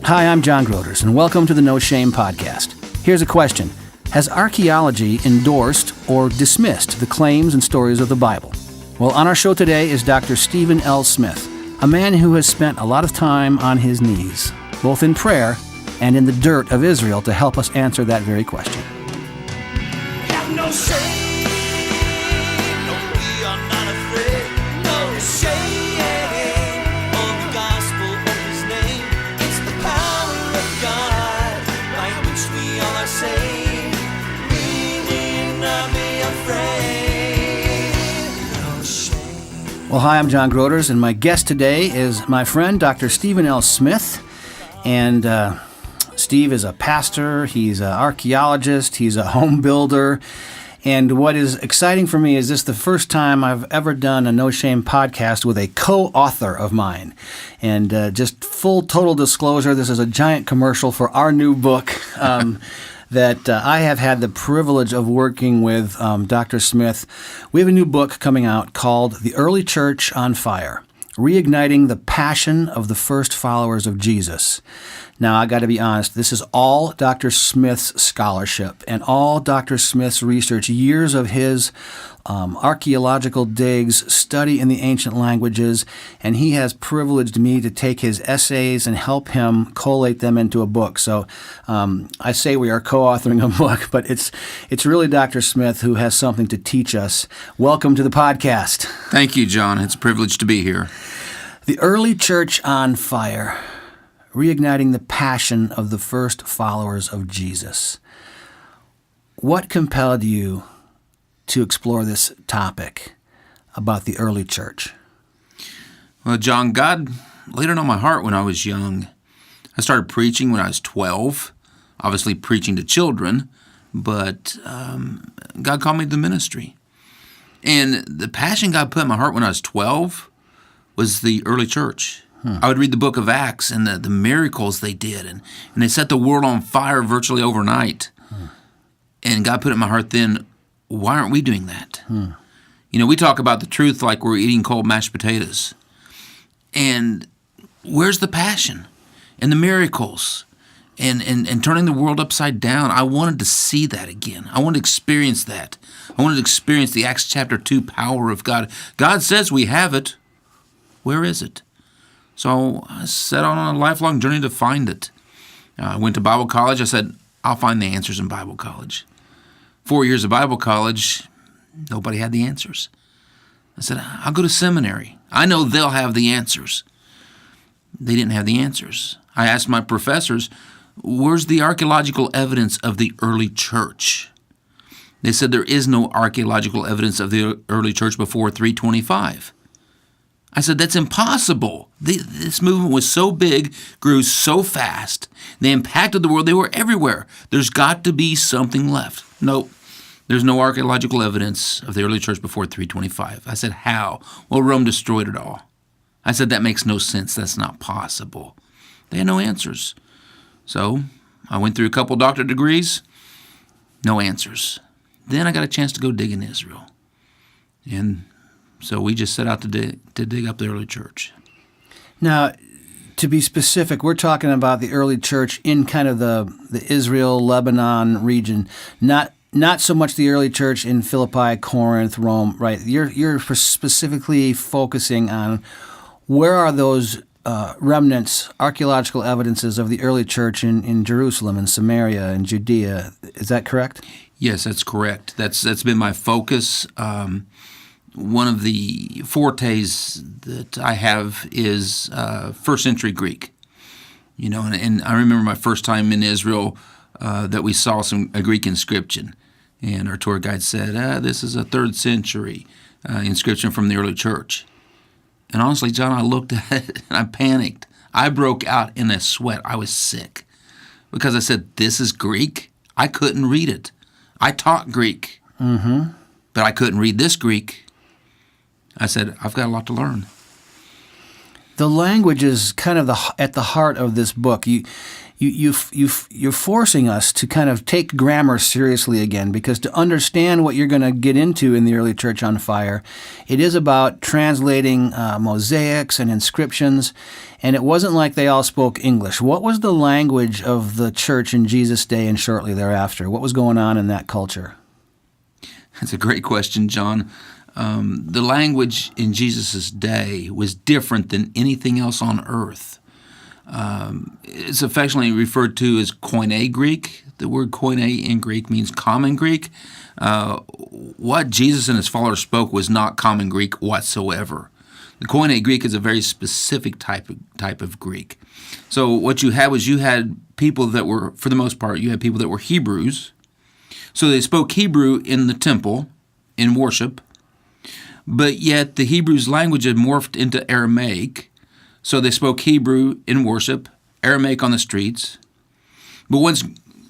Hi, I'm John Groders, and welcome to the No Shame Podcast. Here's a question. Has archaeology endorsed or dismissed the claims and stories of the Bible? Well, on our show today is Dr. Stephen L. Smith, a man who has spent a lot of time on his knees, both in prayer and in the dirt of Israel, to help us answer that very question. Have no shame, no, we are not afraid, no shame of the gospel of his name. It's the power of God by which we all are saved. We need not be afraid, no shame. Well, hi, I'm John Groders, and my guest today is my friend, Dr. Stephen L. Smith. And Steve is a pastor, he's an archaeologist, he's a home builder. And what is exciting for me is this is the first time I've ever done a No Shame podcast with a co-author of mine. And just full total disclosure, this is a giant commercial for our new book that I have had the privilege of working with Dr. Smith. We have a new book coming out called The Early Church on Fire: Reigniting the Passion of the First Followers of Jesus. Now, I got to be honest, this is all Dr. Smith's scholarship and all Dr. Smith's research, years of his archaeological digs, study in the ancient languages, and he has privileged me to take his essays and help him collate them into a book. So I say we are co-authoring a book, but it's really Dr. Smith who has something to teach us. Welcome to the podcast. Thank you, John. It's a privilege to be here. The Early Church on Fire: Reigniting the Passion of the First Followers of Jesus. What compelled you to explore this topic about the early church? Well, John, God laid it on my heart when I was young. I started preaching when I was 12, obviously preaching to children, but God called me to the ministry. And the passion God put in my heart when I was 12 was the early church. I would read the book of Acts and the miracles they did, and they set the world on fire virtually overnight. And God put it in my heart then, why aren't we doing that? You know, we talk about the truth like we're eating cold mashed potatoes. And where's the passion and the miracles and turning the world upside down? I wanted to see that again. I wanted to experience that. I wanted to experience the Acts chapter 2 power of God. God says we have it. Where is it? So I set on a lifelong journey to find it. I went to Bible college. I said, I'll find the answers in Bible college. 4 years of Bible college, nobody had the answers. I said, I'll go to seminary. I know they'll have the answers. They didn't have the answers. I asked my professors, where's the archaeological evidence of the early church? They said there is no archaeological evidence of the early church before 325. I said, that's impossible. This movement was so big, grew so fast. They impacted the world. They were everywhere. There's got to be something left. Nope. There's no archaeological evidence of the early church before 325. I said, how? Well, Rome destroyed it all. I said, that makes no sense. That's not possible. They had no answers. So I went through a couple doctorate degrees. No answers. Then I got a chance to go dig in Israel. And so we just set out to dig up the early church. Now, To be specific, we're talking about the early church in kind of the Israel, Lebanon region, not so much the early church in Philippi, Corinth, Rome, right? You're specifically focusing on where are those remnants, archaeological evidences of the early church in Jerusalem and Samaria and Judea. Is that correct? Yes, that's correct. That's been my focus. One of the fortes that I have is first century Greek. You know, and I remember my first time in Israel that we saw a Greek inscription, and our tour guide said, "This is a 3rd century inscription from the early church." And honestly, John, I looked at it and I panicked. I broke out in a sweat. I was sick because I said, "This is Greek." I couldn't read it. I taught Greek, but I couldn't read this Greek. I said, I've got a lot to learn. The language is kind of at the heart of this book. you're forcing us to kind of take grammar seriously again, because to understand what you're going to get into in the early church on fire, it is about translating mosaics and inscriptions, and it wasn't like they all spoke English. What was the language of the church in Jesus' day and shortly thereafter? What was going on in that culture? That's a great question, John. The language in Jesus' day was different than anything else on earth. It's affectionately referred to as Koine Greek. The word Koine in Greek means common Greek. What Jesus and his followers spoke was not common Greek whatsoever. The Koine Greek is a very specific type of Greek. So what you had was you had people that were, for the most part, you had people that were Hebrews. So they spoke Hebrew in the temple, in worship, but yet the Hebrews' language had morphed into Aramaic. So they spoke Hebrew in worship, Aramaic on the streets. But once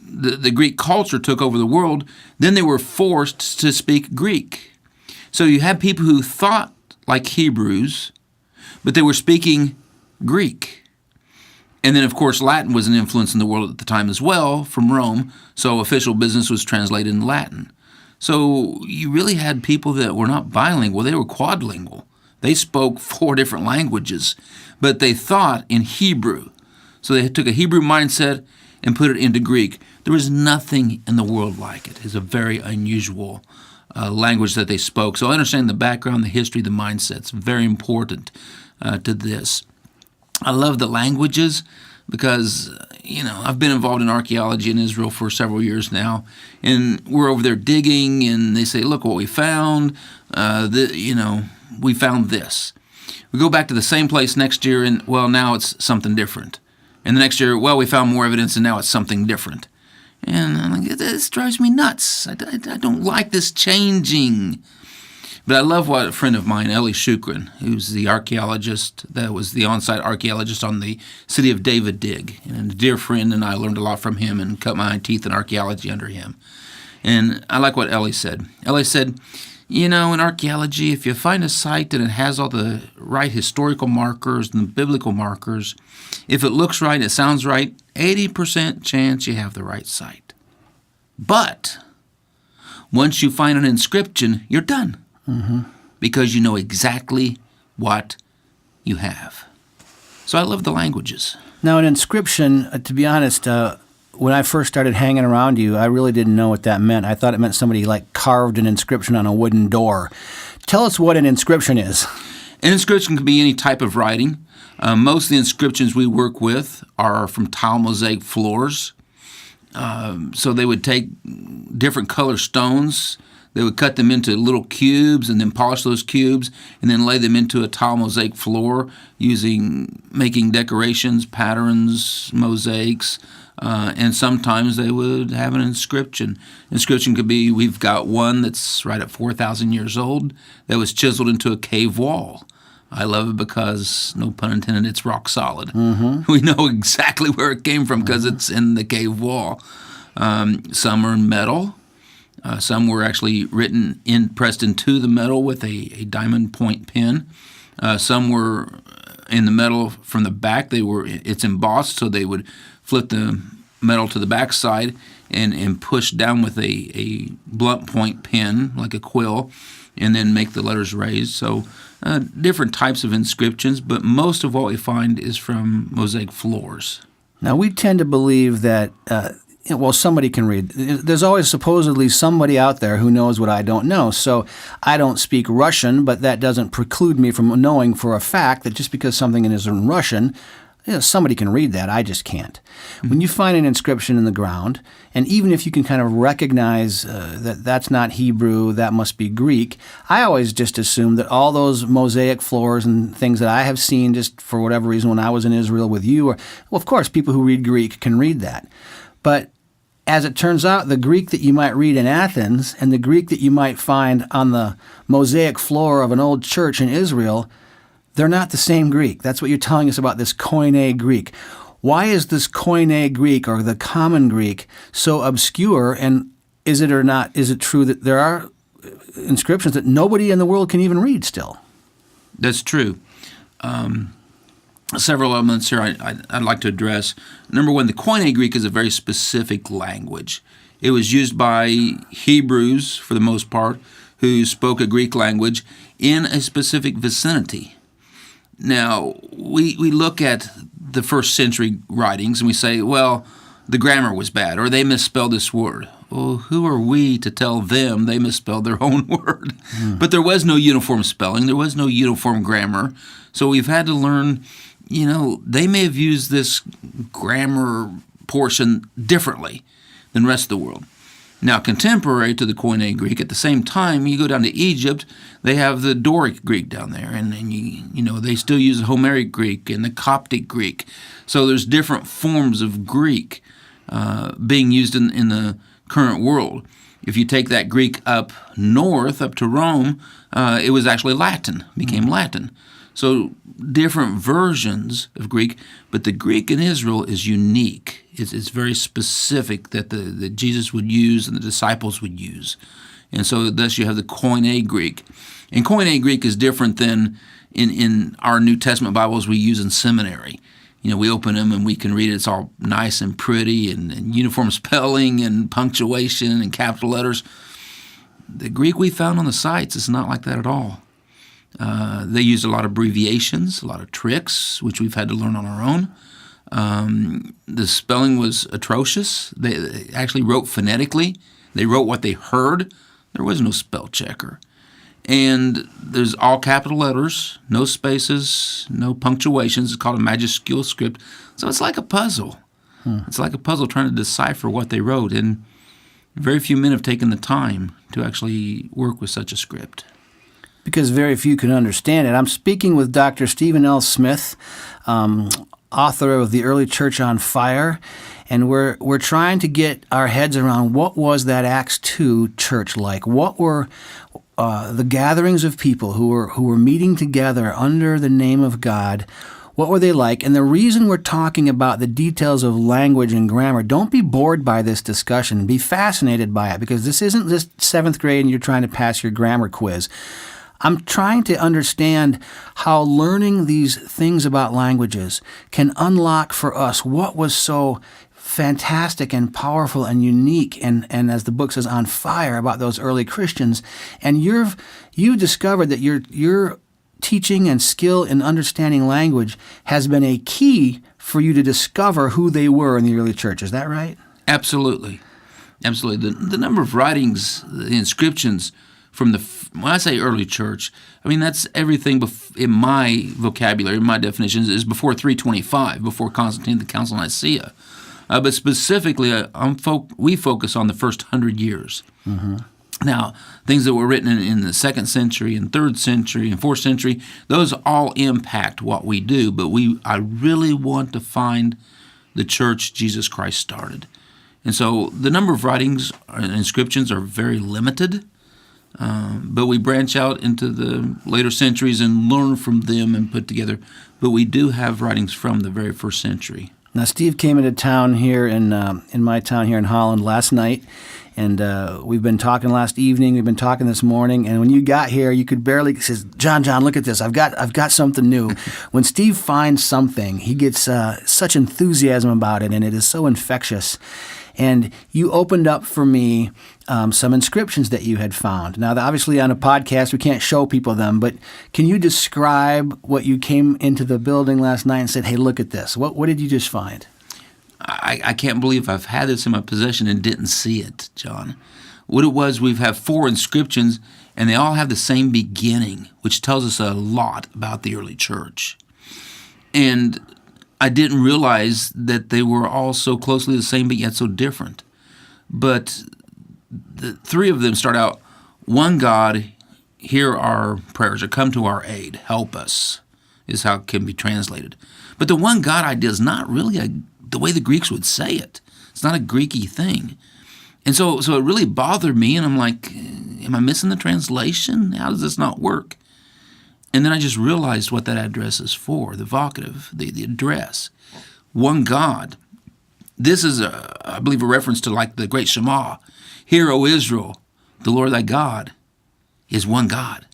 the Greek culture took over the world, then they were forced to speak Greek. So you had people who thought like Hebrews, but they were speaking Greek. And then, of course, Latin was an influence in the world at the time as well from Rome, so official business was translated in Latin. So you really had people that were not bilingual, they were quadlingual. They spoke 4 different languages, but they thought in Hebrew. So they took a Hebrew mindset and put it into Greek. There was nothing in the world like it. It's a very unusual language that they spoke. So understanding the background, the history, the mindset's very important to this. I love the languages because, I've been involved in archaeology in Israel for several years now, and we're over there digging, and they say, look what we found, we found this. We go back to the same place next year, and, now it's something different. And the next year, we found more evidence, and now it's something different. And I'm like, this drives me nuts. I don't like this changing. But I love what a friend of mine, Ellie Shukran, who's the archaeologist, that was the on-site archaeologist on the City of David dig. And a dear friend, and I learned a lot from him and cut my teeth in archaeology under him. And I like what Ellie said. Ellie said, in archaeology, if you find a site and it has all the right historical markers and the biblical markers, if it looks right, it sounds right, 80% chance you have the right site. But once you find an inscription, you're done. Mm-hmm. Because you know exactly what you have. So I love the languages. Now, an inscription, to be honest, when I first started hanging around you, I really didn't know what that meant. I thought it meant somebody carved an inscription on a wooden door. Tell us what an inscription is. An inscription can be any type of writing. Most of the inscriptions we work with are from tile mosaic floors. So they would take different color stones. They would cut them into little cubes and then polish those cubes and then lay them into a tile mosaic floor making decorations, patterns, mosaics, and sometimes they would have an inscription. Inscription could be, we've got one that's right at 4,000 years old that was chiseled into a cave wall. I love it because, no pun intended, it's rock solid. Mm-hmm. We know exactly where it came from because it's in the cave wall. Some are in metal. Some were actually pressed into the metal with a diamond point pin. Some were in the metal from the back. It's embossed, so they would flip the metal to the back side and push down with a blunt point pin, like a quill, and then make the letters raised. So different types of inscriptions, but most of what we find is from mosaic floors. Now, we tend to believe that somebody can read. There's always supposedly somebody out there who knows what I don't know. So I don't speak Russian, but that doesn't preclude me from knowing for a fact that just because something is in Russian, somebody can read that. I just can't. Mm-hmm. When you find an inscription in the ground, and even if you can kind of recognize that that's not Hebrew, that must be Greek, I always just assume that all those mosaic floors and things that I have seen just for whatever reason when I was in Israel with you, of course, people who read Greek can read that. But as it turns out, the Greek that you might read in Athens and the Greek that you might find on the mosaic floor of an old church in Israel, they're not the same Greek. That's what you're telling us about this Koine Greek. Why is this Koine Greek, or the common Greek, so obscure? And is it true that there are inscriptions that nobody in the world can even read still? That's true. several elements here I'd like to address. Number one, the Koine Greek is a very specific language. It was used by Hebrews, for the most part, who spoke a Greek language in a specific vicinity. Now, we look at the first century writings and we say, well, the grammar was bad, or they misspelled this word. Well, who are we to tell them they misspelled their own word? But there was no uniform spelling. There was no uniform grammar. So we've had to learn, they may have used this grammar portion differently than the rest of the world. Now, contemporary to the Koine Greek, at the same time, you go down to Egypt, they have the Doric Greek down there, and they still use the Homeric Greek and the Coptic Greek. So there's different forms of Greek being used in the current world. If you take that Greek up north, up to Rome, it was actually Latin, became Latin. So different versions of Greek, but the Greek in Israel is unique. It's very specific that that Jesus would use and the disciples would use. And so thus you have the Koine Greek. And Koine Greek is different than in our New Testament Bibles we use in seminary. We open them and we can read it. It's all nice and pretty and uniform spelling and punctuation and capital letters. The Greek we found on the sites is not like that at all. They used a lot of abbreviations, a lot of tricks, which we've had to learn on our own. The spelling was atrocious. They actually wrote phonetically. They wrote what they heard. There was no spell checker. And there's all capital letters, no spaces, no punctuations. It's called a majuscule script. So it's like a puzzle. It's like a puzzle trying to decipher what they wrote. And very few men have taken the time to actually work with such a script. Because very few can understand it. I'm speaking with Dr. Stephen L. Smith, author of The Early Church on Fire, and we're trying to get our heads around what was that Acts 2 church like. What were the gatherings of people who were meeting together under the name of God? What were they like? And the reason we're talking about the details of language and grammar, don't be bored by this discussion. Be fascinated by it, because this isn't just 7th grade and you're trying to pass your grammar quiz. I'm trying to understand how learning these things about languages can unlock for us what was so fantastic and powerful and unique and as the book says, on fire about those early Christians. And you discovered that your teaching and skill in understanding language has been a key for you to discover who they were in the early church. Is that right? Absolutely. Absolutely. The number of writings, the inscriptions from when I say early church, I mean that's everything in my vocabulary, in my definitions, is before 325, before Constantine, the Council of Nicaea. But specifically, we focus on the first 100 years. Mm-hmm. Now, things that were written in the 2nd century and 3rd century and 4th century, those all impact what we do, but I really want to find the church Jesus Christ started. And so the number of writings and inscriptions are very limited. But we branch out into the later centuries and learn from them and put together. But we do have writings from the very first century. Now, Steve came into town here in my town here in Holland last night, and we've been talking last evening. We've been talking this morning, and when you got here, you could barely. He says, "John, look at this. I've got something new." When Steve finds something, he gets such enthusiasm about it, and it is so infectious. And you opened up for me some inscriptions that you had found. Now, obviously on a podcast, we can't show people them, but can you describe what you came into the building last night and said, hey, look at this? What did you just find? I can't believe I've had this in my possession and didn't see it, John. What it was, we have 4 inscriptions, and they all have the same beginning, which tells us a lot about the early church. And I didn't realize that they were all so closely the same, but yet so different. But the 3 of them start out, one God, hear our prayers, or come to our aid, help us, is how it can be translated. But the one God idea is not really the way the Greeks would say it. It's not a Greeky thing. And so it really bothered me, and I'm like, am I missing the translation? How does this not work? And then I just realized what that address is for, the vocative, the address. One God. This is, I believe, a reference to like the great Shema. Hear, O Israel, the Lord thy God is one God.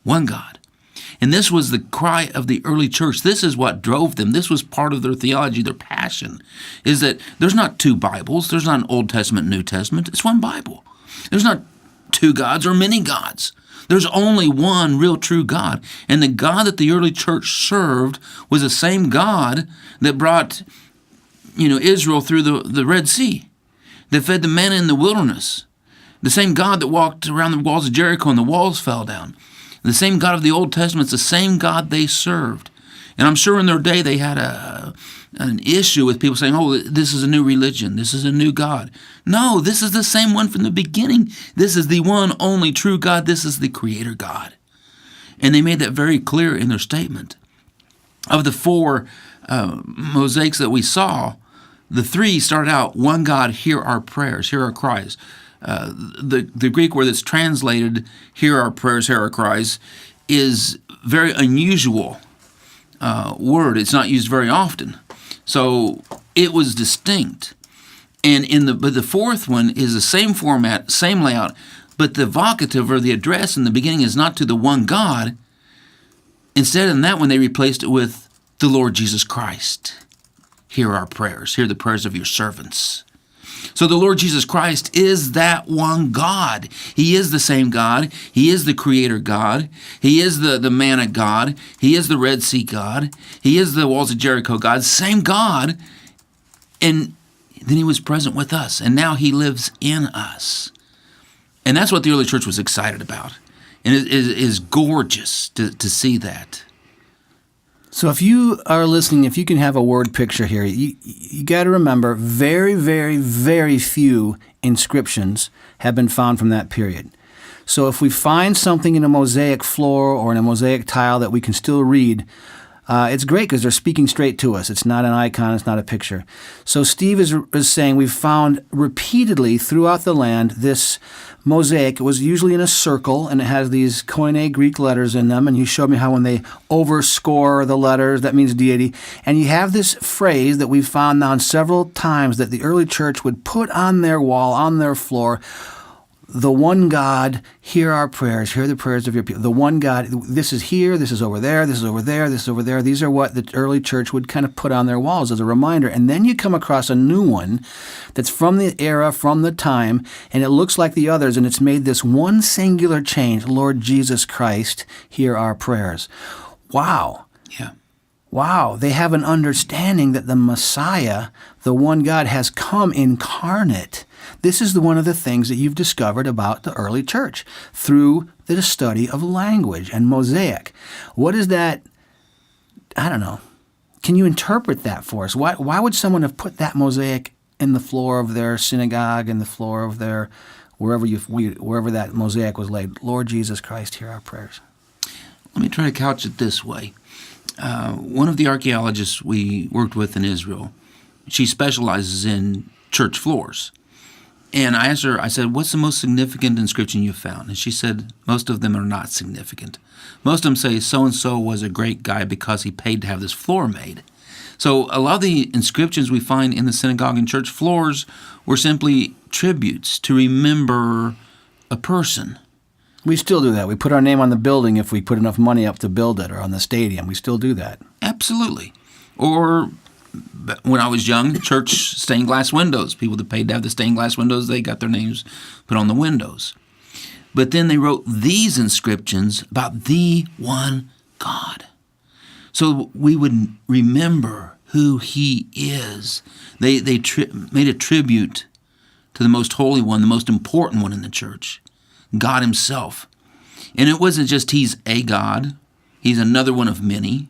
One God. And this was the cry of the early church. This is what drove them. This was part of their theology, their passion, is that there's not two Bibles. There's not an Old Testament, New Testament. It's one Bible. There's not two gods or many gods. There's only one real true God. And the God that the early church served was the same God that brought, Israel through the Red Sea, that fed the manna in the wilderness. The same God that walked around the walls of Jericho and the walls fell down. The same God of the Old Testament is the same God they served. And I'm sure in their day they had an issue with people saying, oh, this is a new religion. This is a new God. No, this is the same one from the beginning. This is the one only true God. This is the Creator God. And they made that very clear in their statement. Of the four mosaics that we saw, the three started out, one God, hear our prayers, hear our cries. The Greek word that's translated, hear our prayers, hear our cries, is very unusual word. It's not used very often. So it was distinct. And but the fourth one is the same format, same layout, but the vocative or the address in the beginning is not to the one God. Instead, in that one, they replaced it with the Lord Jesus Christ. Hear our prayers. Hear the prayers of your servants. So the Lord Jesus Christ is that one God. He is the same God. He is the Creator God. He is the manna God. He is the Red Sea God. He is the walls of Jericho God. Same God. And then He was present with us. And now He lives in us. And that's what the early church was excited about. And it is gorgeous to see that. So if you are listening, if you can have a word picture here, you got to remember very, very, very few inscriptions have been found from that period. So if we find something in a mosaic floor or in a mosaic tile that we can still read, it's great because they're speaking straight to us. It's not an icon. It's not a picture. So Steve is saying we've found repeatedly throughout the land this mosaic. It was usually in a circle, and it has these Koine Greek letters in them, and he showed me how when they overscore the letters, that means deity. And you have this phrase that we've found now several times that the early church would put on their wall, on their floor, the one God, hear our prayers, hear the prayers of your people. The one God, this is here, this is over there, this is over there, this is over there. These are what the early church would kind of put on their walls as a reminder. And then you come across a new one that's from the era, from the time, and it looks like the others, and it's made this one singular change, Lord Jesus Christ, hear our prayers. Wow. Yeah. Wow, they have an understanding that the Messiah, the one God, has come incarnate. This is one of the things that you've discovered about the early church through the study of language and mosaic. What is that? I don't know. Can you interpret that for us? Why would someone have put that mosaic in the floor of their synagogue, in the floor of their, wherever that mosaic was laid? Lord Jesus Christ, hear our prayers. Let me try to couch it this way. One of the archaeologists we worked with in Israel, she specializes in church floors. And I asked her, I said, what's the most significant inscription you've found? And she said, most of them are not significant. Most of them say so-and-so was a great guy because he paid to have this floor made. So a lot of the inscriptions we find in the synagogue and church floors were simply tributes to remember a person. We still do that. We put our name on the building if we put enough money up to build it, or on the stadium. We still do that. Absolutely. Or when I was young, church stained glass windows. People that paid to have the stained glass windows, they got their names put on the windows. But then they wrote these inscriptions about the one God. So we would remember who He is. They made a tribute to the most holy one, the most important one in the church, God Himself. And it wasn't just He's a God. He's another one of many.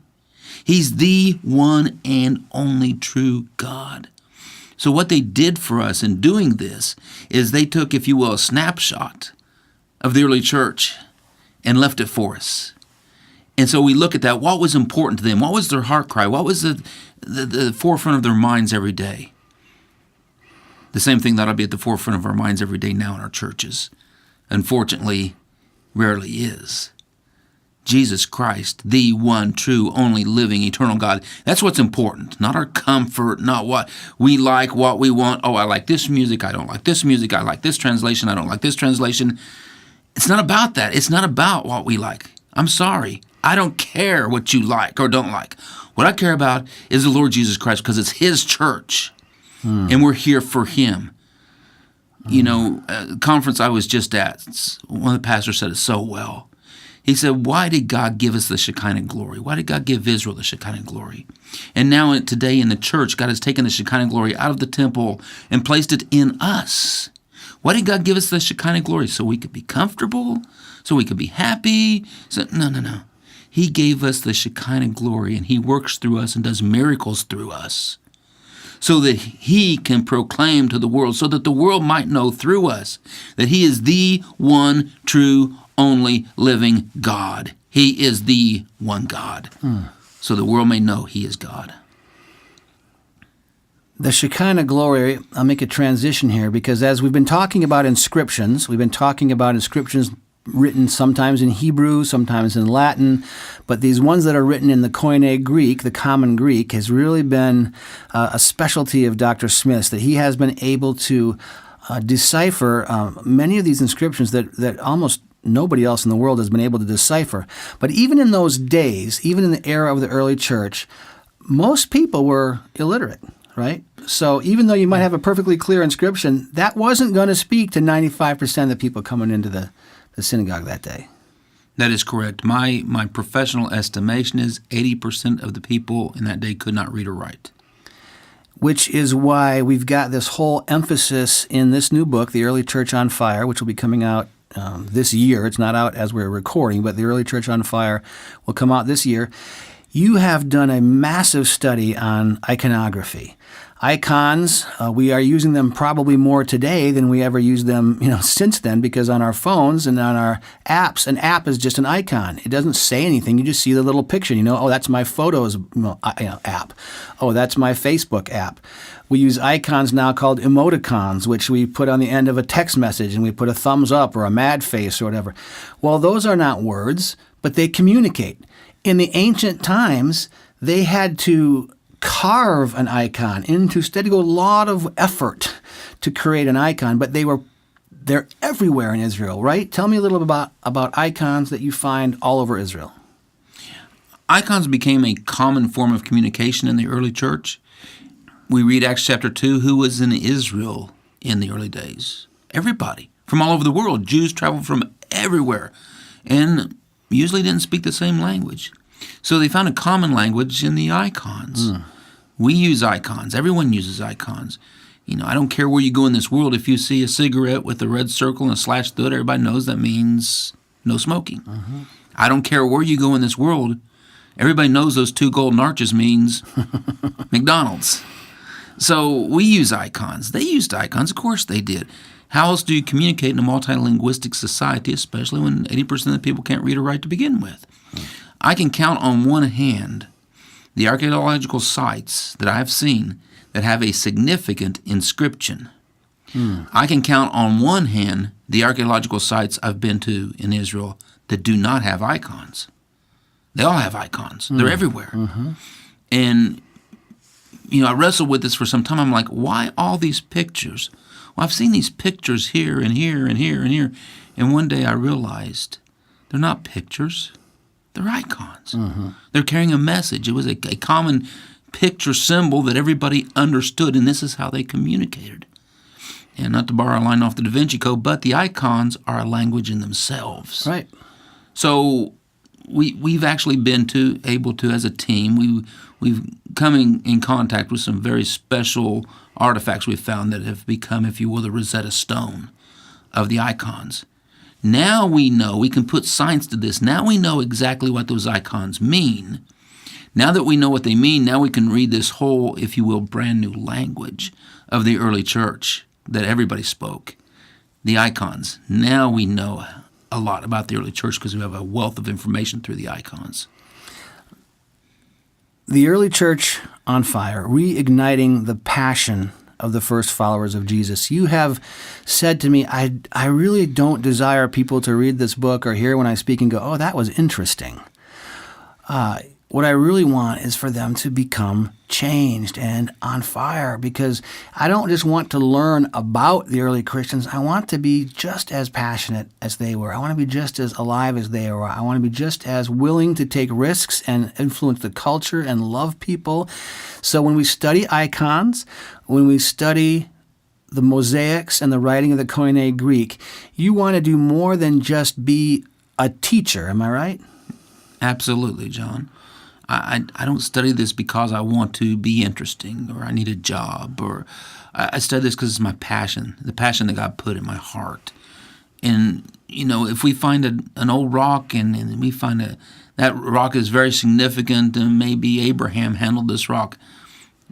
He's the one and only true God. So what they did for us in doing this is they took, if you will, a snapshot of the early church and left it for us. And so we look at that. What was important to them? What was their heart cry? What was the forefront of their minds every day? The same thing that ought to be at the forefront of our minds every day now in our churches. Unfortunately, rarely is. Jesus Christ, the one true, only living, eternal God. That's what's important, not our comfort, not what we like, what we want. Oh, I like this music, I don't like this music, I like this translation, I don't like this translation. It's not about that. It's not about what we like. I'm sorry. I don't care what you like or don't like. What I care about is the Lord Jesus Christ, because it's his church, and we're here for him. You know, a conference I was just at, one of the pastors said it so well. He said, why did God give us the Shekinah glory? Why did God give Israel the Shekinah glory? And now today in the church, God has taken the Shekinah glory out of the temple and placed it in us. Why did God give us the Shekinah glory? So we could be comfortable? So we could be happy? No. He gave us the Shekinah glory, and he works through us and does miracles through us so that he can proclaim to the world, so that the world might know through us that he is the one true, only living God. He is the one God. So the world may know he is God. The Shekinah glory, I'll make a transition here, because as we've been talking about inscriptions, written sometimes in Hebrew, sometimes in Latin, but these ones that are written in the Koine Greek, the common Greek, has really been a specialty of Dr. Smith's, that he has been able to decipher many of these inscriptions that almost nobody else in the world has been able to decipher. But even in those days, even in the era of the early church, most people were illiterate, right? So even though you might have a perfectly clear inscription, that wasn't going to speak to 95% of the people coming into the synagogue that day. That is correct. My professional estimation is 80% of the people in that day could not read or write. Which is why we've got this whole emphasis in this new book, The Early Church on Fire, which will be coming out this year. It's not out as we're recording, but The Early Church on Fire will come out this year. You have done a massive study on iconography. Icons, we are using them probably more today than we ever used them, since then, because on our phones and on our apps, an app is just an icon. It doesn't say anything. You just see the little picture. Oh, that's my Photos app. Oh, that's my Facebook app. We use icons now called emoticons, which we put on the end of a text message, and we put a thumbs up or a mad face or whatever. Well, those are not words, but they communicate. In the ancient times, they had to carve an icon instead of a lot of effort to create an icon, but they're everywhere in Israel, right? Tell me a little bit about icons that you find all over Israel. Icons became a common form of communication in the early church. We read Acts chapter 2, who was in Israel in the early days? Everybody from all over the world. Jews traveled from everywhere and usually didn't speak the same language. So they found a common language in the icons. We use icons. Everyone uses icons. I don't care where you go in this world. If you see a cigarette with a red circle and a slash through it, everybody knows that means no smoking. I don't care where you go in this world. Everybody knows those two golden arches means McDonald's. So we use icons. They used icons. Of course they did. How else do you communicate in a multilinguistic society, especially when 80% of the people can't read or write to begin with? I can count on one hand the archaeological sites that I have seen that have a significant inscription. I can count on one hand the archaeological sites I've been to in Israel that do not have icons. They all have icons. They're everywhere. And, I wrestled with this for some time. I'm like, why all these pictures? Well, I've seen these pictures here and here and here and here. And one day I realized they're not pictures. They're icons. They're carrying a message. It was a common picture symbol that everybody understood, and this is how they communicated. And not to borrow a line off the Da Vinci Code, but the icons are a language in themselves. Right. So we've actually been able to, as a team, we've come in contact with some very special artifacts we've found that have become, if you will, the Rosetta Stone of the icons. Now we know, we can put science to this. Now we know exactly what those icons mean. Now that we know what they mean, now we can read this whole, if you will, brand new language of the early church that everybody spoke. The icons. Now we know a lot about the early church because we have a wealth of information through the icons. The early church on fire, reigniting the passion of the first followers of Jesus. You have said to me, I really don't desire people to read this book or hear when I speak and go, oh, that was interesting. what I really want is for them to become changed and on fire, because I don't just want to learn about the early Christians. I want to be just as passionate as they were. I want to be just as alive as they were. I want to be just as willing to take risks and influence the culture and love people. So when we study icons, when we study the mosaics and the writing of the Koine Greek, you want to do more than just be a teacher. Am I right? Absolutely, John. I don't study this because I want to be interesting or I need a job, or I study this because it's my passion, the passion that God put in my heart. And, if we find an old rock and we find that rock is very significant and maybe Abraham handled this rock,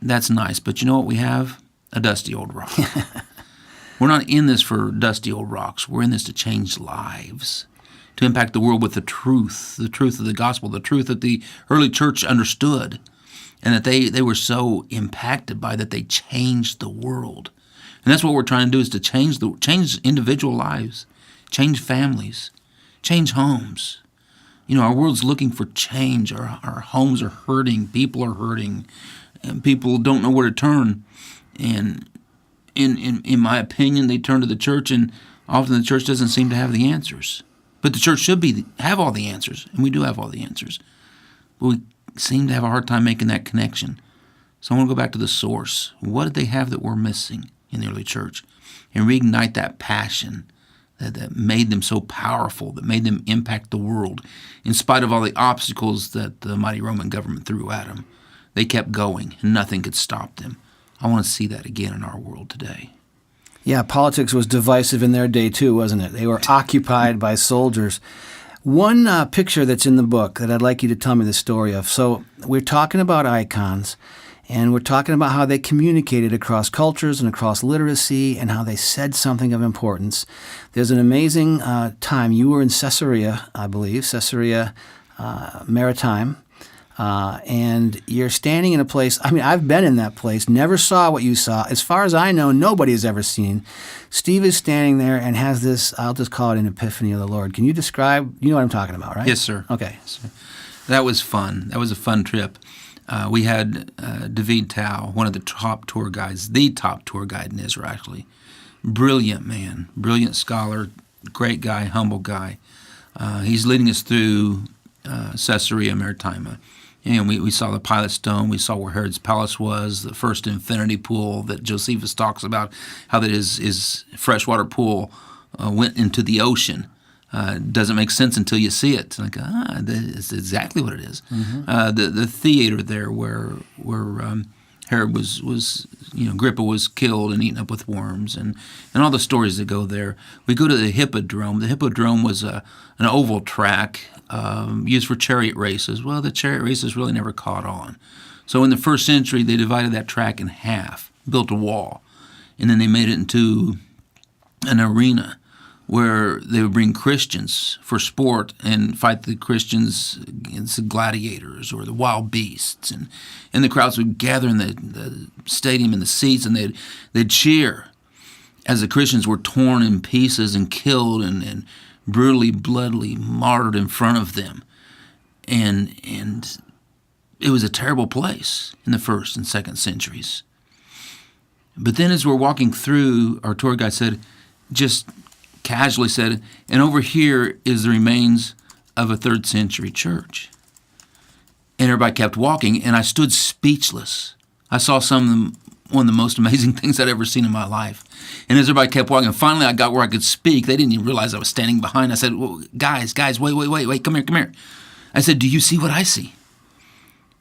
that's nice. But you know what we have? A dusty old rock. We're not in this for dusty old rocks. We're in this to change lives, to impact the world with the truth of the gospel, the truth that the early church understood, and that they were so impacted by, that they changed the world. And that's what we're trying to do, is to change individual lives, change families, change homes. Our world's looking for change. Our homes are hurting, people are hurting, and people don't know where to turn. And in my opinion, they turn to the church, and often the church doesn't seem to have the answers. But the church should have all the answers, and we do have all the answers. But we seem to have a hard time making that connection. So I want to go back to the source. What did they have that we're missing in the early church? And reignite that passion that made them so powerful, that made them impact the world. In spite of all the obstacles that the mighty Roman government threw at them, they kept going, and nothing could stop them. I want to see that again in our world today. Yeah, politics was divisive in their day too, wasn't it? They were occupied by soldiers. One picture that's in the book that I'd like you to tell me the story of. So we're talking about icons, and we're talking about how they communicated across cultures and across literacy, and how they said something of importance. There's an amazing time. You were in Caesarea, I believe, Caesarea Maritime. And you're standing in a place, I've been in that place, never saw what you saw. As far as I know, nobody has ever seen. Steve is standing there and has this, I'll just call it an epiphany of the Lord. Can you describe, you know what I'm talking about, right? Yes, sir. Okay. Yes, sir. That was fun. That was a fun trip. We had David Tao, one of the top tour guides, the top tour guide in Israel, actually. Brilliant man, brilliant scholar, great guy, humble guy. He's leading us through Caesarea Maritima. And we saw the Pilate Stone. We saw where Herod's palace was, the first infinity pool that Josephus talks about, how that his freshwater pool went into the ocean. Doesn't make sense until you see it. Like, that's exactly what it is. Mm-hmm. The theater there where Herod was Agrippa was killed and eaten up with worms, and all the stories that go there. We go to the Hippodrome. The Hippodrome was an oval track used for chariot races. Well, the chariot races really never caught on. So in the first century, they divided that track in half, built a wall, and then they made it into an arena where they would bring Christians for sport and fight the Christians against the gladiators or the wild beasts. And the crowds would gather in the stadium in the seats, and they'd cheer as the Christians were torn in pieces and killed and brutally, bloodily martyred in front of them. And it was a terrible place in the first and second centuries. But then as we're walking through, our tour guide said, just casually said, and over here is the remains of a 3rd century church. And everybody kept walking, and I stood speechless. I saw one of the most amazing things I'd ever seen in my life. And as everybody kept walking, finally I got where I could speak. They didn't even realize I was standing behind. I said, well, guys, wait, come here. I said, do you see what I see?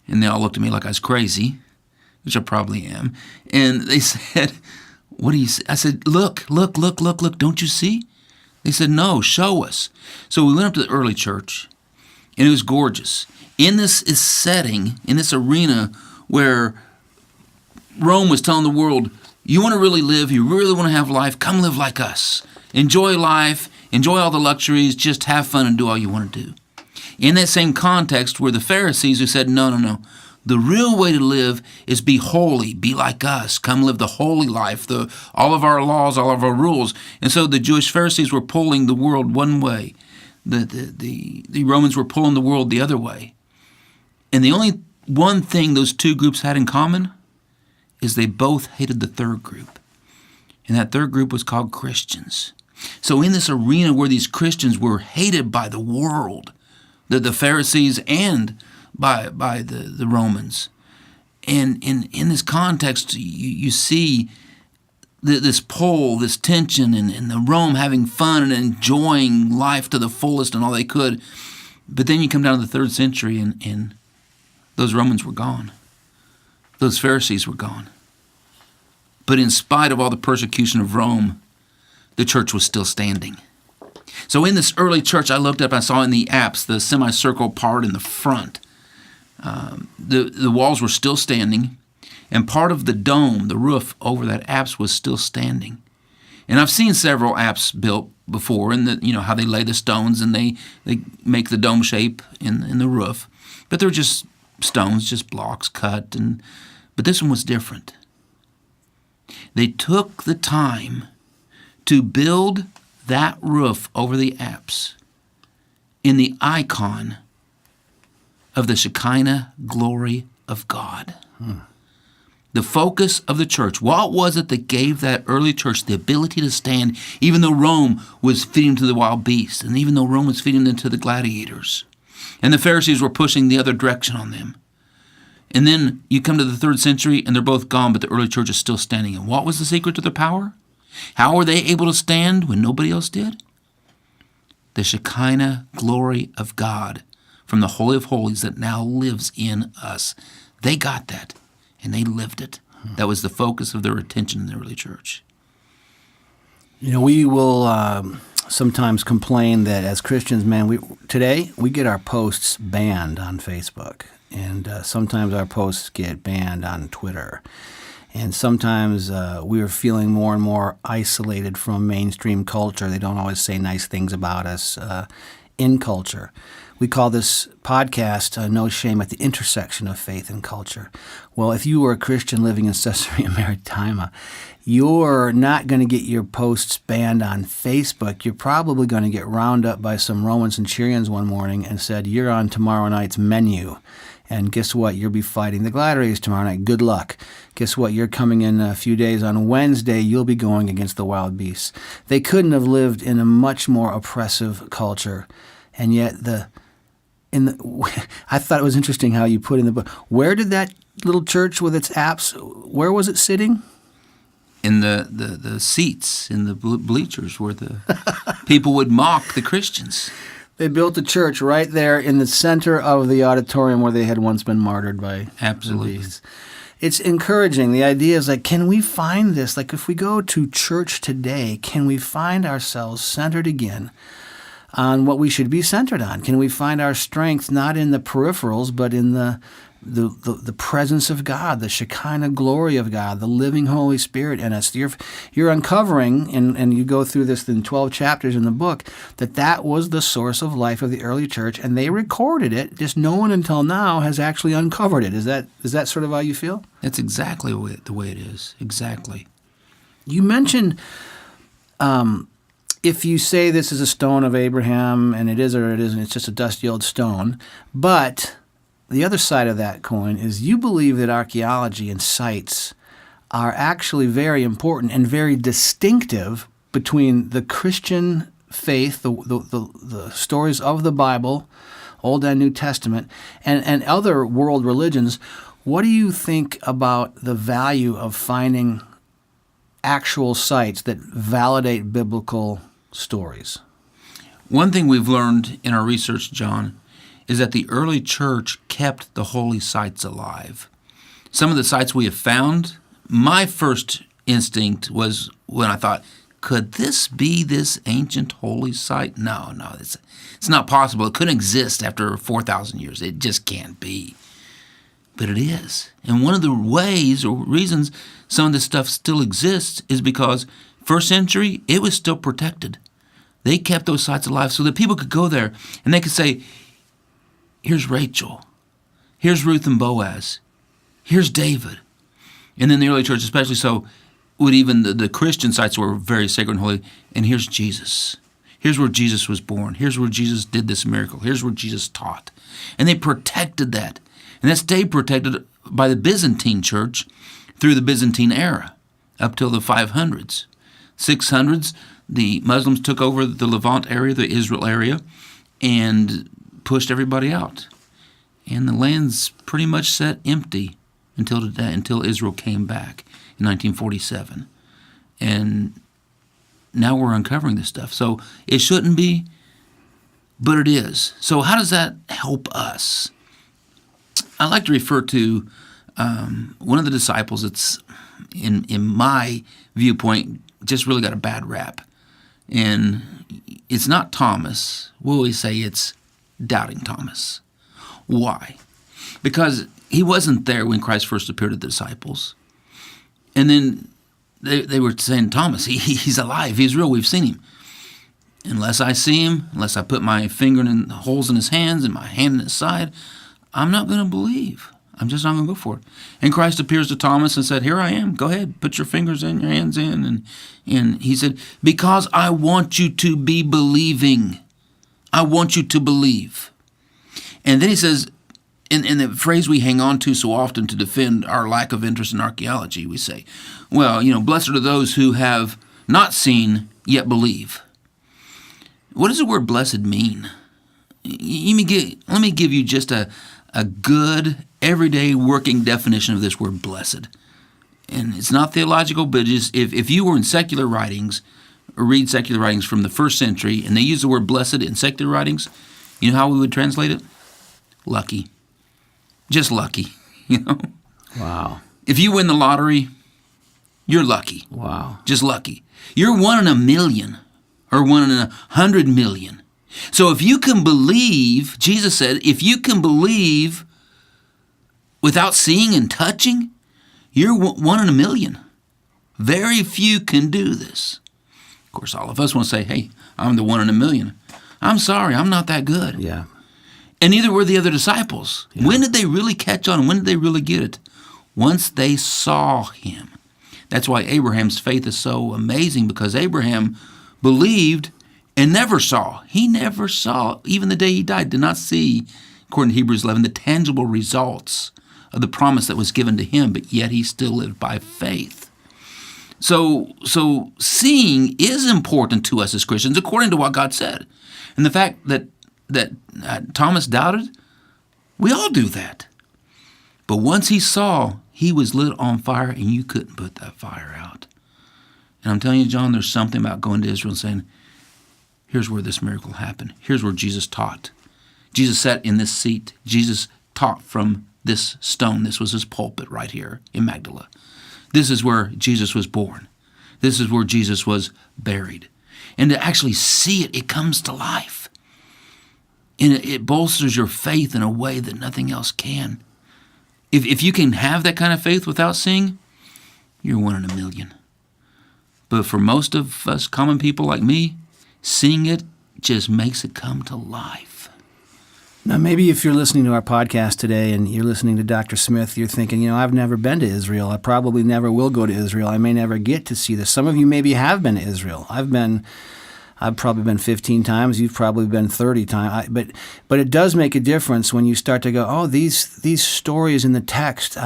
And they all looked at me like I was crazy, which I probably am. And they said, what do you see? I said, look, don't you see? They said, no, show us. So we went up to the early church, and it was gorgeous. In this setting, in this arena where Rome was telling the world, you want to really live, you really want to have life, come live like us. Enjoy life, enjoy all the luxuries, just have fun and do all you want to do. In that same context were the Pharisees who said, no. The real way to live is be holy, be like us, come live the holy life, all of our laws, all of our rules. And so the Jewish Pharisees were pulling the world one way. The Romans were pulling the world the other way. And the only one thing those two groups had in common is they both hated the third group. And that third group was called Christians. So in this arena where these Christians were hated by the world, the Pharisees and by the Romans, and in this context, you see this pull, this tension, and the Rome having fun and enjoying life to the fullest and all they could. But then you come down to the 3rd century, and those Romans were gone. Those Pharisees were gone. But in spite of all the persecution of Rome, the church was still standing. So in this early church, I looked up, I saw in the apse, the semicircle part in the front, the walls were still standing, and part of the dome, the roof over that apse, was still standing. And I've seen several apses built before, and how they lay the stones and they make the dome shape in the roof, but they're just stones, just blocks cut, but this one was different. They took the time to build that roof over the apse in the icon of the Shekinah glory of God. The focus of the church. What was it that gave that early church the ability to stand even though Rome was feeding to the wild beasts, and even though Rome was feeding them to the gladiators, and the Pharisees were pushing the other direction on them? And then you come to the 3rd century and they're both gone, but the early church is still standing. And what was the secret to their power? How were they able to stand when nobody else did? The Shekinah glory of God from the Holy of Holies that now lives in us. They got that, and they lived it. That was the focus of their attention in the early church. We will sometimes complain that as Christians, today we get our posts banned on Facebook, and sometimes our posts get banned on Twitter. And sometimes we are feeling more and more isolated from mainstream culture. They don't always say nice things about us in culture. We call this podcast No Shame at the Intersection of Faith and Culture. Well, if you were a Christian living in Caesarea Maritima, you're not going to get your posts banned on Facebook. You're probably going to get round up by some Roman centurions one morning and said, "You're on tomorrow night's menu. And guess what? You'll be fighting the gladiators tomorrow night. Good luck. Guess what? You're coming in a few days on Wednesday. You'll be going against the wild beasts." They couldn't have lived in a much more oppressive culture. And yet I thought it was interesting how you put in the book, where did that little church with its apse, where was it sitting? In the seats, in the bleachers where the people would mock the Christians. They built a church right there in the center of the auditorium where they had once been martyred by Absolutely. the beasts. It's encouraging. The idea is can we find this? If we go to church today, can we find ourselves centered again on what we should be centered on? Can we find our strength not in the peripherals, but in the presence of God, the Shekinah glory of God, the living Holy Spirit in us? You're uncovering, and you go through this in 12 chapters in the book, that was the source of life of the early church, and they recorded it. Just no one until now has actually uncovered it. Is that sort of how you feel? That's exactly the way it is. Exactly. You mentioned if you say this is a stone of Abraham, and it is or it isn't, it's just a dusty old stone. But the other side of that coin is you believe that archaeology and sites are actually very important and very distinctive between the Christian faith, the stories of the Bible, Old and New Testament, and other world religions. What do you think about the value of finding actual sites that validate biblical stories? One thing we've learned in our research, John, is that the early church kept the holy sites alive. Some of the sites we have found, my first instinct was when I thought, could this be this ancient holy site? No, it's not possible. It couldn't exist after 4,000 years. It just can't be. But it is. And one of the ways or reasons some of this stuff still exists is because first century, it was still protected. They kept those sites alive so that people could go there and they could say, here's Rachel, here's Ruth and Boaz, here's David. And then the early church, especially so, would even the Christian sites were very sacred and holy, and here's Jesus. Here's where Jesus was born. Here's where Jesus did this miracle. Here's where Jesus taught. And they protected that. And that stayed protected by the Byzantine church through the Byzantine era up till the 500s. 600s, the Muslims took over the Levant area, the Israel area, and pushed everybody out. And the land's pretty much set empty until today, until Israel came back in 1947. And now we're uncovering this stuff. So it shouldn't be, but it is. So how does that help us? I like to refer to one of the disciples that's, in my viewpoint, just really got a bad rap. And it's not Thomas. We'll always say it's Doubting Thomas. Why? Because he wasn't there when Christ first appeared to the disciples. And then they were saying, Thomas, he's alive. He's real. We've seen him. Unless I see him, unless I put my finger in the holes in his hands and my hand in his side, I'm not going to believe. I'm just not going to go for it. And Christ appears to Thomas and said, here I am. Go ahead. Put your fingers in, your hands in. And he said, because I want you to be believing. I want you to believe. And then he says, in the phrase we hang on to so often to defend our lack of interest in archaeology, we say, well, blessed are those who have not seen yet believe. What does the word blessed mean? Let me give you just a good, everyday working definition of this word blessed. And it's not theological, but just if you were in secular writings, or read secular writings from the first century, and they use the word blessed in secular writings, you know how we would translate it? Lucky. Just lucky, Wow. If you win the lottery, you're lucky. Wow. Just lucky. You're 1 in a million or 1 in 100 million. So if you can believe, Jesus said, if you can believe without seeing and touching, you're 1 in a million. Very few can do this. Of course, all of us want to say, hey, I'm the 1 in a million. I'm sorry, I'm not that good. Yeah. And neither were the other disciples. Yeah. When did they really catch on? When did they really get it? Once they saw him. That's why Abraham's faith is so amazing, because Abraham believed and never saw. He never saw, even the day he died, did not see, according to Hebrews 11, the tangible results of the promise that was given to him, but yet he still lived by faith. So seeing is important to us as Christians, according to what God said. And the fact that Thomas doubted, we all do that. But once he saw, he was lit on fire, and you couldn't put that fire out. And I'm telling you, John, there's something about going to Israel and saying, here's where this miracle happened. Here's where Jesus taught. Jesus sat in this seat. Jesus taught from this stone. This was his pulpit right here in Magdala. This is where Jesus was born. This is where Jesus was buried. And to actually see it, it comes to life. And it bolsters your faith in a way that nothing else can. If you can have that kind of faith without seeing, you're 1 in a million. But for most of us common people like me, seeing it just makes it come to life. Now, maybe if you're listening to our podcast today and you're listening to Dr. Smith, you're thinking, I've never been to Israel. I probably never will go to Israel. I may never get to see this. Some of you maybe have been to Israel. I've probably been 15 times. You've probably been 30 times. But it does make a difference when you start to go, these stories in the text,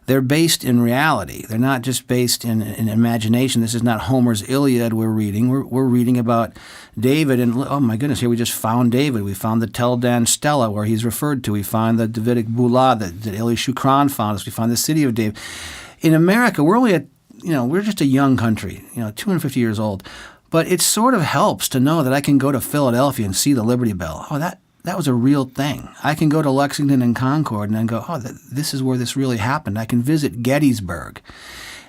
they're based in reality. They're not just based in imagination. This is not Homer's Iliad we're reading. We're reading about David, and oh my goodness, here we just found David. We found the Tel Dan Stela where he's referred to. We find the Davidic Bula that Eli Shukran found us. We find the city of David. In America, we're only we're just a young country, 250 years old. But it sort of helps to know that I can go to Philadelphia and see the Liberty Bell. Oh, that was a real thing. I can go to Lexington and Concord and then go, this is where this really happened. I can visit Gettysburg.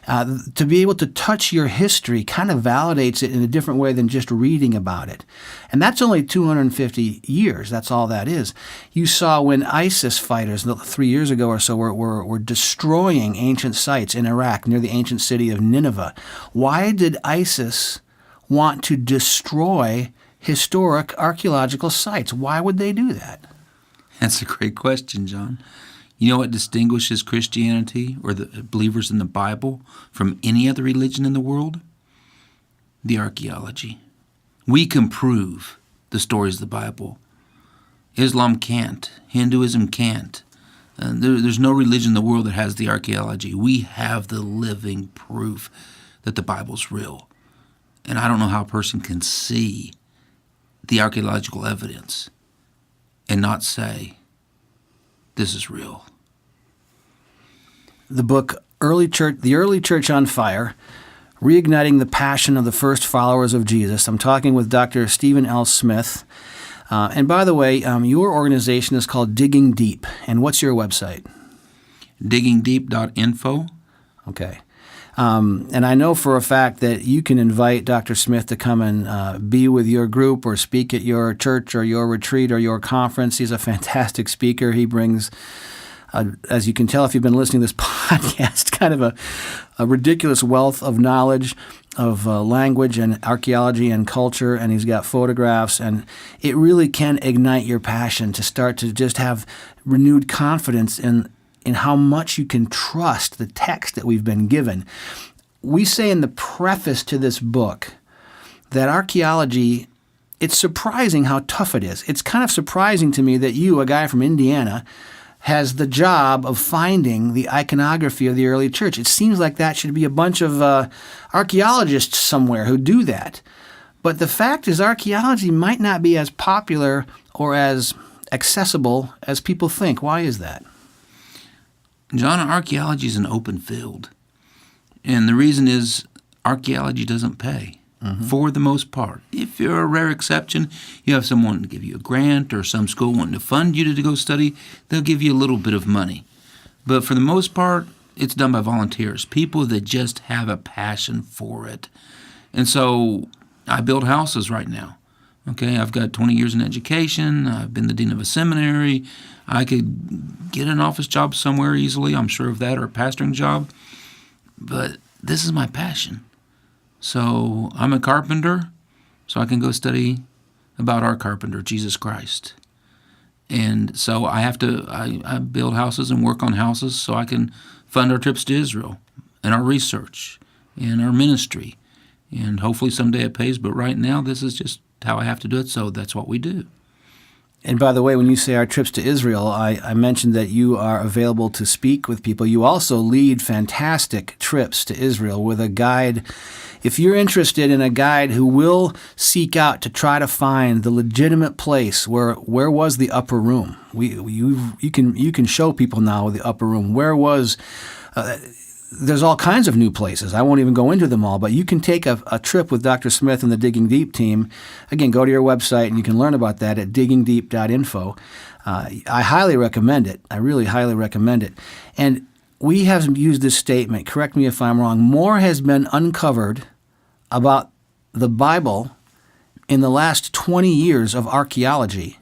To be able to touch your history kind of validates it in a different way than just reading about it. And that's only 250 years. That's all that is. You saw when ISIS fighters 3 years ago or so were destroying ancient sites in Iraq near the ancient city of Nineveh. Why did ISIS want to destroy historic archaeological sites? Why would they do that? That's a great question, John. You know what distinguishes Christianity or the believers in the Bible from any other religion in the world? The archaeology. We can prove the stories of the Bible. Islam can't. Hinduism can't. There's no religion in the world that has the archaeology. We have the living proof that the Bible's real. And I don't know how a person can see the archaeological evidence and not say, this is real. The book The Early Church on Fire, Reigniting the Passion of the First Followers of Jesus. I'm talking with Dr. Stephen L. Smith. And by the way, your organization is called Digging Deep. And what's your website? diggingdeep.info. Okay. And I know for a fact that you can invite Dr. Smith to come and be with your group or speak at your church or your retreat or your conference. He's a fantastic speaker. He brings, as you can tell if you've been listening to this podcast, kind of a ridiculous wealth of knowledge of language and archaeology and culture, and he's got photographs, and it really can ignite your passion to start to just have renewed confidence in how much you can trust the text that we've been given. We say in the preface to this book that archaeology, it's surprising how tough it is. It's kind of surprising to me that you, a guy from Indiana, has the job of finding the iconography of the early church. It seems like that should be a bunch of archaeologists somewhere who do that. But the fact is archaeology might not be as popular or as accessible as people think. Why is that? John, archaeology is an open field. And the reason is archaeology doesn't pay, for the most part. If you're a rare exception, you have someone to give you a grant or some school wanting to fund you to go study, they'll give you a little bit of money. But for the most part, it's done by volunteers, people that just have a passion for it. And so I build houses right now. Okay, I've got 20 years in education. I've been the dean of a seminary. I could get an office job somewhere easily, I'm sure of that, or a pastoring job. But this is my passion. So I'm a carpenter, so I can go study about our carpenter, Jesus Christ. And so I build houses and work on houses so I can fund our trips to Israel and our research and our ministry. And hopefully someday it pays, but right now this is just how I have to do it, so that's what we do. And by the way, when you say our trips to Israel, I mentioned that you are available to speak with people. You also lead fantastic trips to Israel with a guide. If you're interested in a guide who will seek out to try to find the legitimate place where was the upper room, you can show people now the upper room. Where was there's all kinds of new places. I won't even go into them all, but you can take a trip with Dr. Smith and the Digging Deep team. Again, go to your website and you can learn about that at diggingdeep.info. I highly recommend it. I really highly recommend it. And we have used this statement, correct me if I'm wrong, more has been uncovered about the Bible in the last 20 years of archaeology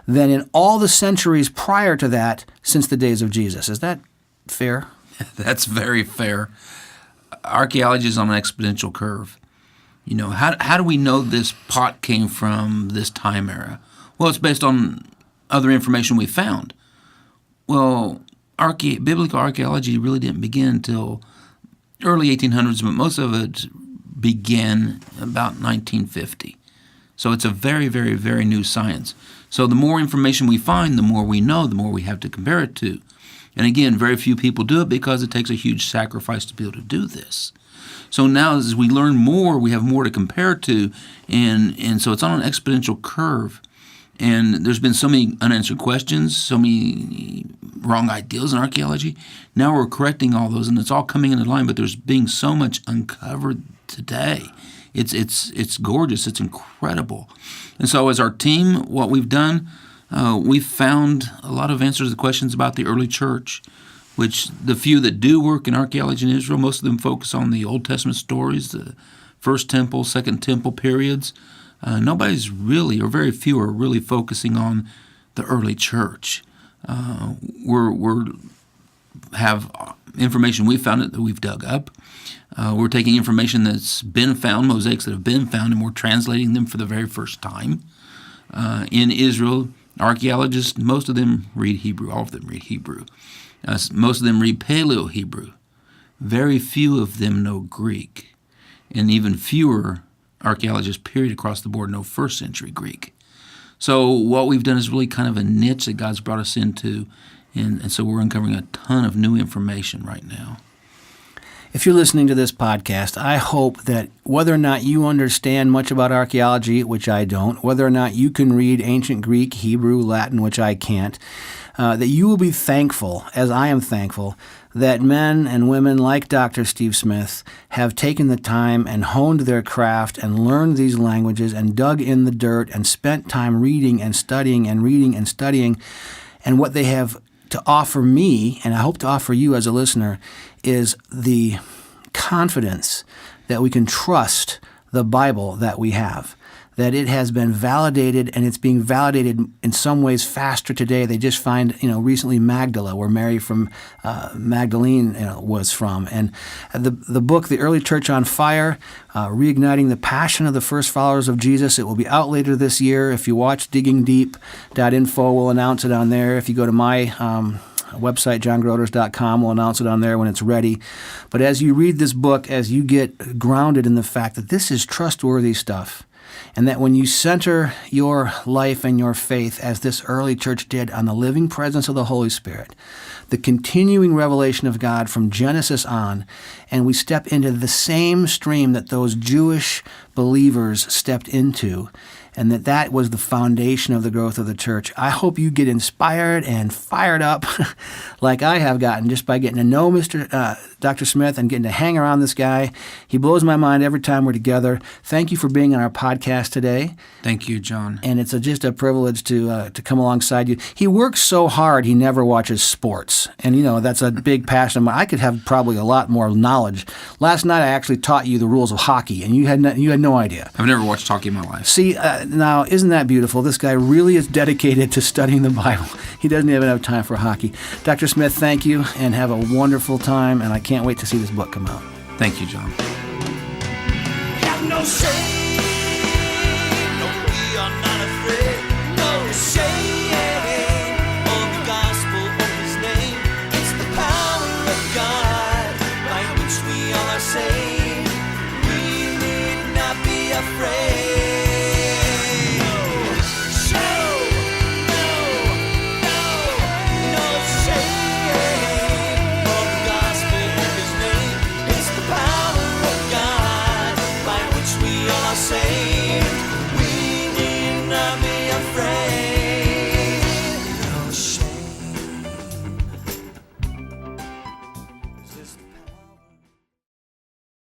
than in all the centuries prior to that since the days of Jesus. Is that fair? That's very fair. Archaeology is on an exponential curve. You know, how do we know this pot came from this time era? Well, it's based on other information we found. Well, biblical archaeology really didn't begin until early 1800s, but most of it began about 1950. So it's a very, very, very new science. So the more information we find, the more we know, the more we have to compare it to. And again, very few people do it because it takes a huge sacrifice to be able to do this. So now as we learn more, we have more to compare to, and so it's on an exponential curve. And there's been so many unanswered questions, so many wrong ideas in archaeology. Now we're correcting all those, and it's all coming into line, but there's being so much uncovered today. It's gorgeous. It's incredible. And so as our team, what we've done, we've found a lot of answers to questions about the early church, which the few that do work in archaeology in Israel, most of them focus on the Old Testament stories, the First Temple, Second Temple periods. Nobody's really, or very few, are really focusing on the early church. We're have information we found that we've dug up. We're taking information that's been found, mosaics that have been found, and we're translating them for the very first time. In Israel, archaeologists, most of them read Hebrew. All of them read Hebrew. Most of them read Paleo-Hebrew. Very few of them know Greek. And even fewer archaeologists, period, across the board, know first-century Greek. So what we've done is really kind of a niche that God's brought us into, And so we're uncovering a ton of new information right now. If you're listening to this podcast, I hope that whether or not you understand much about archaeology, which I don't, whether or not you can read ancient Greek, Hebrew, Latin, which I can't, that you will be thankful, as I am thankful, that men and women like Dr. Steve Smith have taken the time and honed their craft and learned these languages and dug in the dirt and spent time reading and studying and reading and studying. And what they have to offer me, and I hope to offer you as a listener, is the confidence that we can trust the Bible that we have, that it has been validated, and it's being validated in some ways faster today. They just find, recently Magdala, where Mary from Magdalene was from. And the book, The Early Church on Fire, Reigniting the Passion of the First Followers of Jesus, it will be out later this year. If you watch diggingdeep.info, we'll announce it on there. If you go to my website, johngroders.com, we'll announce it on there when it's ready. But as you read this book, as you get grounded in the fact that this is trustworthy stuff, and that when you center your life and your faith, as this early church did, on the living presence of the Holy Spirit, the continuing revelation of God from Genesis on, and we step into the same stream that those Jewish believers stepped into, and that was the foundation of the growth of the church. I hope you get inspired and fired up like I have gotten just by getting to know Dr. Smith and getting to hang around this guy. He blows my mind every time we're together. Thank you for being on our podcast today. Thank you, John. And it's just a privilege to come alongside you. He works so hard, he never watches sports. And, that's a big passion of mine. I could have probably a lot more knowledge. Last night I actually taught you the rules of hockey, and you had no idea. I've never watched hockey in my life. See, now, isn't that beautiful? This guy really is dedicated to studying the Bible. He doesn't even have time for hockey. Dr. Smith, thank you, and have a wonderful time, and I can't wait to see this book come out. Thank you, John. Have no shame, no, we are not afraid, no shame of the gospel of His name. It's the power of God by which we all are saved. We need not be afraid. Saved, we need not be afraid.